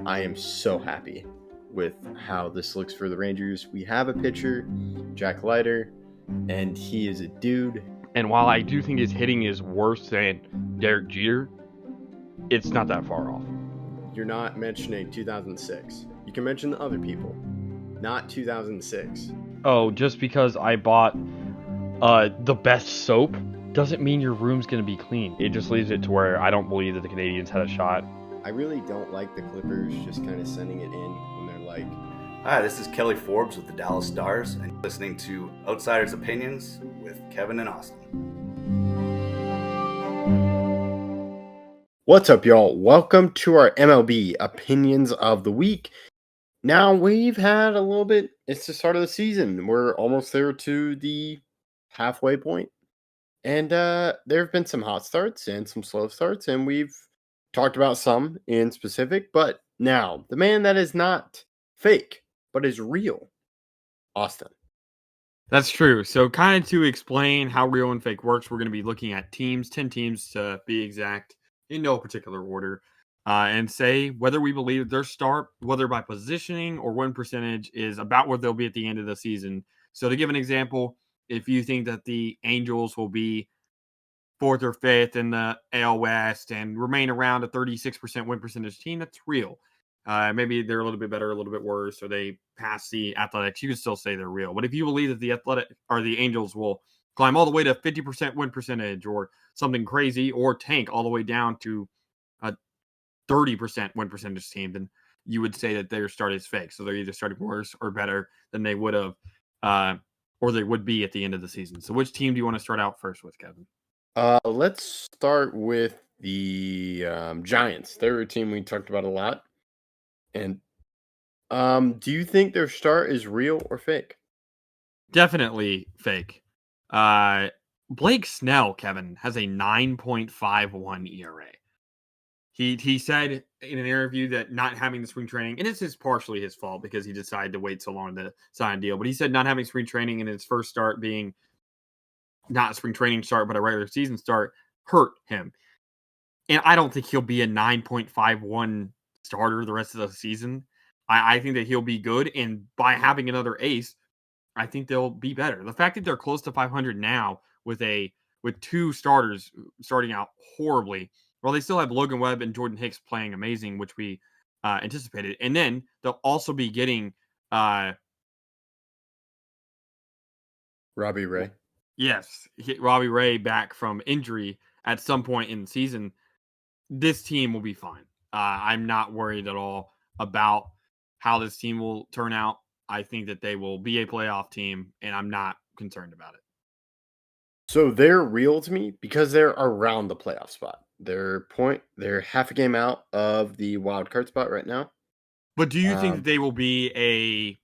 I am so happy with how this looks for the Rangers. We have a pitcher, Jack Leiter, and he is a dude. And while I do think his hitting is worse than Derek Jeter, it's not that far off. You're not mentioning 2006. You can mention the other people, not 2006. Oh, just because I bought the best soap doesn't mean your room's going to be clean. It just leaves it to where I don't believe that the Canadians had a shot. I really don't like the Clippers just kind of sending it in when they're like... Hi, this is Kelly Forbes with the Dallas Stars, and you're listening to Outsiders Opinions with Kevin and Austin. What's up, y'all? Welcome to our MLB Opinions of the Week. Now, we've had a little bit... It's the start of the season. We're almost there to the halfway point. And there have been some hot starts and some slow starts, and we've talked about some in specific. But now, the man that is not fake, but is real, Austin. That's true. So kind of to explain how real and fake works, we're going to be looking at teams, 10 teams to be exact, in no particular order, and say whether we believe their start, whether by positioning or win percentage, is about where they'll be at the end of the season. So to give an example, if you think that the Angels will be 4th or 5th in the AL West and remain around a 36% win percentage team, that's real. Maybe they're a little bit better, a little bit worse, or they pass the Athletics. You can still say they're real. But if you believe that the the Angels will climb all the way to 50% win percentage or something crazy, or tank all the way down to a 30% win percentage team, then you would say that their start is fake. So they're either starting worse or better than they would have, or they would be at the end of the season. So which team do you want to start out first with, Kevin? Let's start with the Giants. They're a team we talked about a lot. And do you think their start is real or fake? Definitely fake. Blake Snell, Kevin, has a 9.51 ERA. He said in an interview that not having the spring training, and this is partially his fault because he decided to wait so long to sign a deal, but he said not having spring training and his first start being not a spring training start, but a regular season start hurt him. And I don't think he'll be a 9.51 starter the rest of the season. I think that he'll be good. And by having another ace, I think they'll be better. The fact that they're close to 500 now with two starters starting out horribly, well, they still have Logan Webb and Jordan Hicks playing amazing, which we anticipated. And then they'll also be getting Robbie Ray. Yes, Robbie Ray back from injury at some point in the season. This team will be fine. I'm not worried at all about how this team will turn out. I think that they will be a playoff team, and I'm not concerned about it. So they're real to me because they're around the playoff spot. They're half a game out of the wild card spot right now. But do you think that they will be a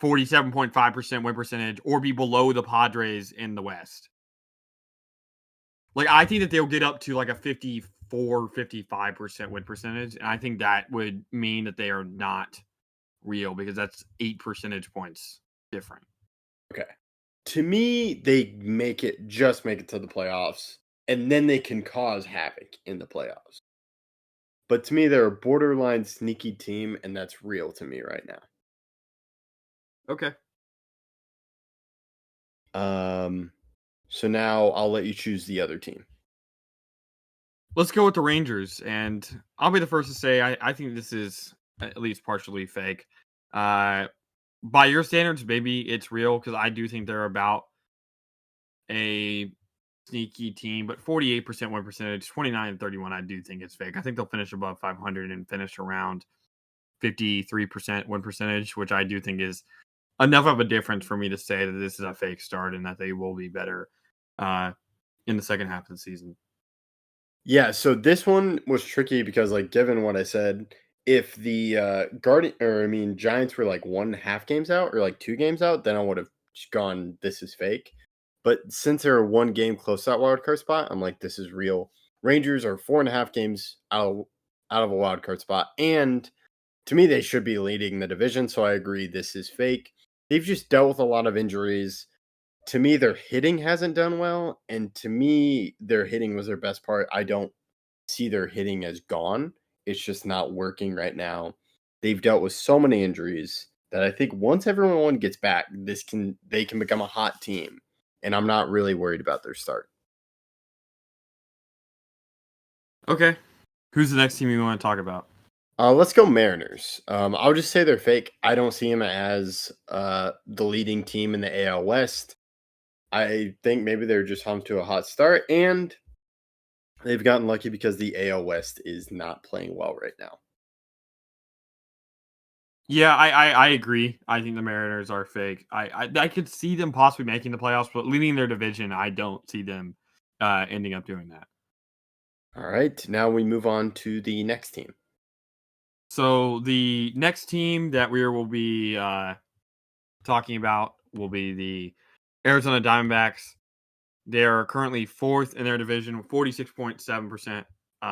47.5% win percentage or be below the Padres in the West? Like, I think that they'll get up to like a 55% win percentage. And I think that would mean that they are not real because that's 8 percentage points different. Okay. To me, they just make it to the playoffs, and then they can cause havoc in the playoffs. But to me, they're a borderline sneaky team, and that's real to me right now. Okay. So now I'll let you choose the other team. Let's go with the Rangers, and I'll be the first to say I think this is at least partially fake. By your standards, maybe it's real because I do think they're about a sneaky team, but 48% win percentage, 29-31, I do think it's fake. I think they'll finish above 500 and finish around 53% win percentage, which I do think is enough of a difference for me to say that this is a fake start and that they will be better in the second half of the season. Yeah, so this one was tricky because, like, given what I said, if the Giants were like 1.5 games out or like 2 games out, then I would have gone, this is fake. But since they're 1 game close to that wild card spot, I'm like, this is real. Rangers are 4.5 games out of a wild card spot, and to me, they should be leading the division. So I agree, this is fake. They've just dealt with a lot of injuries. To me, their hitting hasn't done well, and to me, their hitting was their best part. I don't see their hitting as gone. It's just not working right now. They've dealt with so many injuries that I think once everyone gets back, they can become a hot team. And I'm not really worried about their start. Okay. Who's the next team you want to talk about? Let's go Mariners. I'll just say they're fake. I don't see them as the leading team in the AL West. I think maybe they're just home to a hot start, and they've gotten lucky because the AL West is not playing well right now. Yeah, I agree. I think the Mariners are fake. I could see them possibly making the playoffs, but leading their division, I don't see them ending up doing that. All right, now we move on to the next team. So the next team that we will be talking about will be the Arizona Diamondbacks. They are currently fourth in their division with 46.7%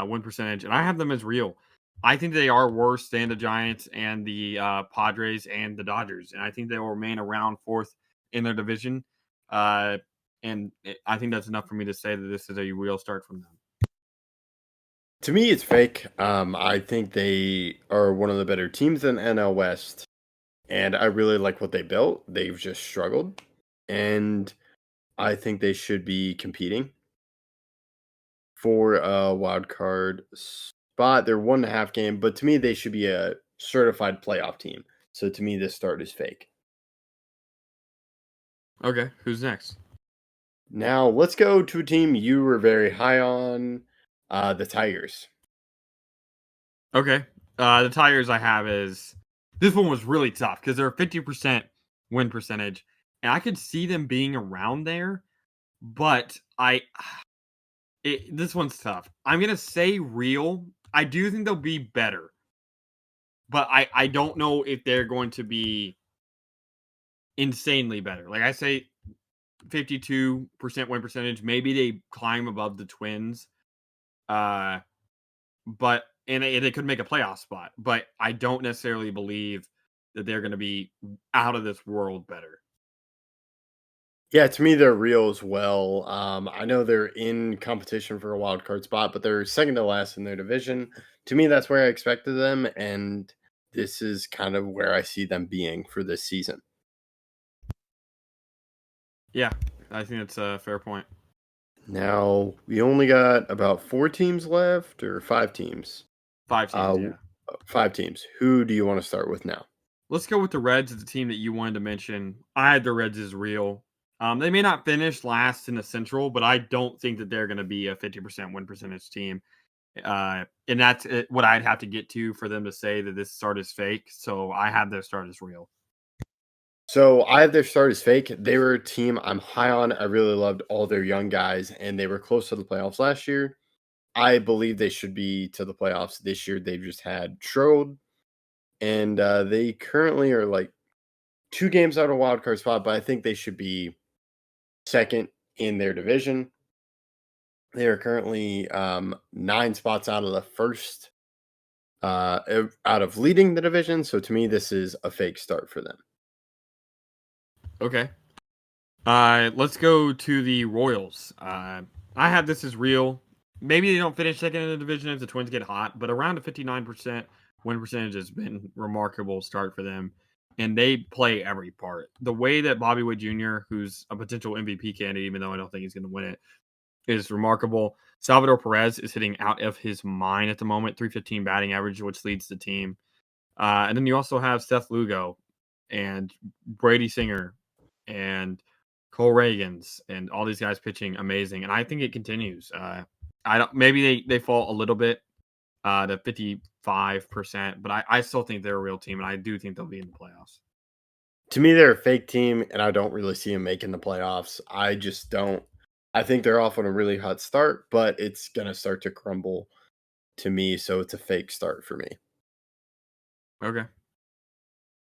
win percentage, and I have them as real. I think they are worse than the Giants and the Padres and the Dodgers, and I think they will remain around fourth in their division. I think that's enough for me to say that this is a real start from them. To me, it's fake. I think they are one of the better teams in NL West, and I really like what they built. They've just struggled, and I think they should be competing for a wild card spot. They're 1.5 game, but to me, they should be a certified playoff team. So to me, this start is fake. Okay, who's next? Now let's go to a team you were very high on, the Tigers. Okay, the Tigers I have is this one was really tough because they're 50% win percentage, and I could see them being around there, but this one's tough. I'm gonna say real. I do think they'll be better, but I don't know if they're going to be insanely better. Like I say, 52% win percentage. Maybe they climb above the Twins, uh, but and they could make a playoff spot. But I don't necessarily believe that they're going to be out of this world better. Yeah, to me, they're real as well. I know they're in competition for a wild card spot, but they're second to last in their division. To me, that's where I expected them, and this is kind of where I see them being for this season. Yeah, I think that's a fair point. Now, we only got about 4 teams left, or 5 teams. 5 teams, yeah. 5 teams. Who do you want to start with now? Let's go with the Reds as the team that you wanted to mention. I had the Reds as real. They may not finish last in the Central, but I don't think that they're going to be a 50% win percentage team. And that's what I'd have to get to for them to say that this start is fake. So I have their start as real. So I have their start as fake. They were a team I'm high on. I really loved all their young guys, and they were close to the playoffs last year. I believe they should be to the playoffs this year. They've just had struggled, and they currently are like 2 games out of wild card spot, but I think they should be second in their division. They are currently 9 spots out of the first, out of leading the division. So to me, this is a fake start for them. Okay. Let's go to the Royals. I have this as real. Maybe they don't finish second in the division if the Twins get hot, but around a 59% win percentage has been remarkable start for them. And they play every part. The way that Bobby Witt Jr., who's a potential MVP candidate, even though I don't think he's going to win it, is remarkable. Salvador Perez is hitting out of his mind at the moment, 315 batting average, which leads the team. And then you also have Seth Lugo and Brady Singer and Cole Reagans and all these guys pitching amazing. And I think it continues. I don't. Maybe they fall a little bit to 55%, but I still think they're a real team, and I do think they'll be in the playoffs. To me, they're a fake team, and I don't really see them making the playoffs. I just don't. I think they're off on a really hot start, but it's going to start to crumble to me. So it's a fake start for me. Okay.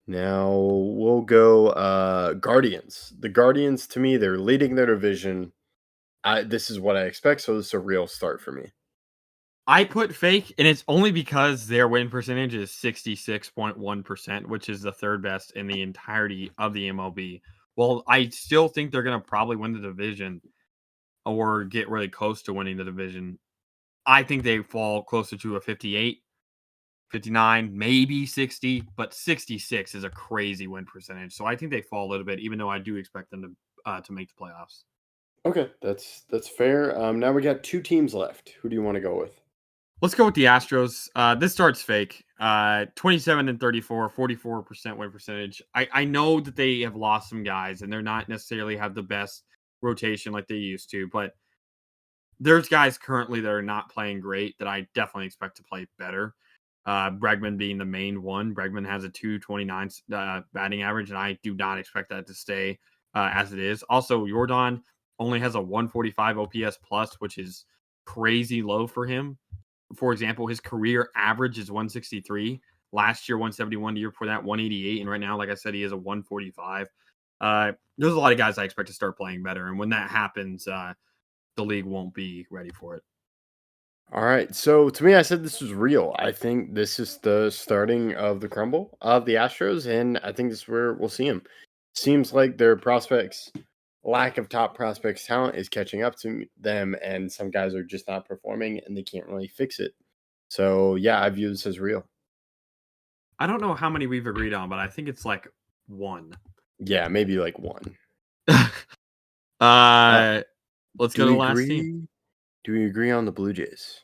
Now we'll go Guardians. The Guardians, to me, they're leading their division. This is what I expect, so this is a real start for me. I put fake, and it's only because their win percentage is 66.1%, which is the third best in the entirety of the MLB. Well, I still think they're going to probably win the division or get really close to winning the division. I think they fall closer to a 58. 59, maybe 60, but 66 is a crazy win percentage. So I think they fall a little bit, even though I do expect them to make the playoffs. Okay, that's fair. Now we got two teams left. Who do you want to go with? Let's go with the Astros. This start's fake. 27 and 34, 44% win percentage. I know that they have lost some guys and they're not necessarily have the best rotation like they used to, but there's guys currently that are not playing great that I definitely expect to play better. Bregman being the main one. Bregman has a 229 batting average, and I do not expect that to stay as it is. Also, Jordan only has a 145 OPS plus, which is crazy low for him. For example, his career average is 163. Last year, 171. The year before that, 188. And right now, like I said, he is a 145. There's a lot of guys I expect to start playing better. And when that happens, the league won't be ready for it. All right. So to me, I said this was real. I think this is the starting of the crumble of the Astros, and I think this is where we'll see them. Seems like their prospects, lack of top prospects talent is catching up to them, and some guys are just not performing, and they can't really fix it. So yeah, I view this as real. I don't know how many we've agreed on, but I think it's like one. Yeah, maybe like one. Let's Do go to we the last agree? team. Do we agree on the Blue Jays?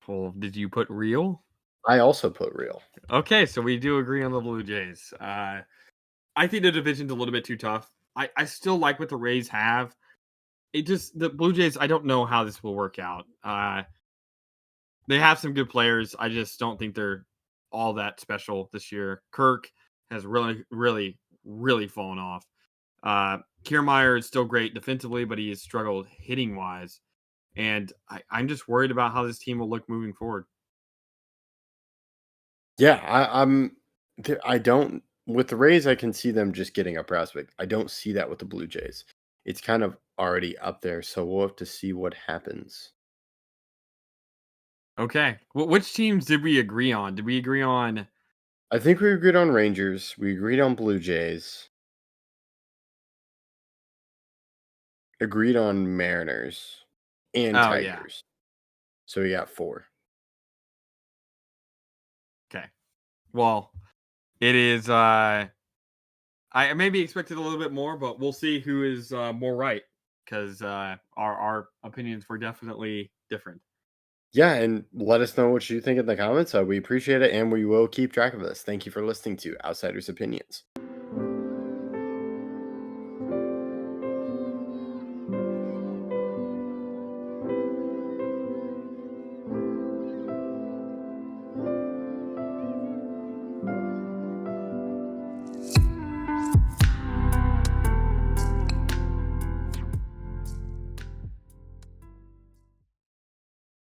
Well, did you put real? I also put real. Okay, so we do agree on the Blue Jays. I think the division's a little bit too tough. I still like what the Rays have. It just the Blue Jays. I don't know how this will work out. They have some good players. I just don't think they're all that special this year. Kirk has really fallen off. Kiermaier is still great defensively, but he has struggled hitting wise. And I'm just worried about how this team will look moving forward. Yeah, I don't with the Rays. I can see them just getting a prospect. I don't see that with the Blue Jays. It's kind of already up there, so we'll have to see what happens. Okay. Which teams did we agree on? Did we agree on? I think we agreed on Rangers. We agreed on Blue Jays. Agreed on Mariners and Oh, yeah. Tigers. So we got 4. Okay. Well, it is. I maybe expected a little bit more, but we'll see who is more right because our opinions were definitely different. Yeah, and let us know what you think in the comments. We appreciate it, and we will keep track of this. Thank you for listening to Outsiders Opinions.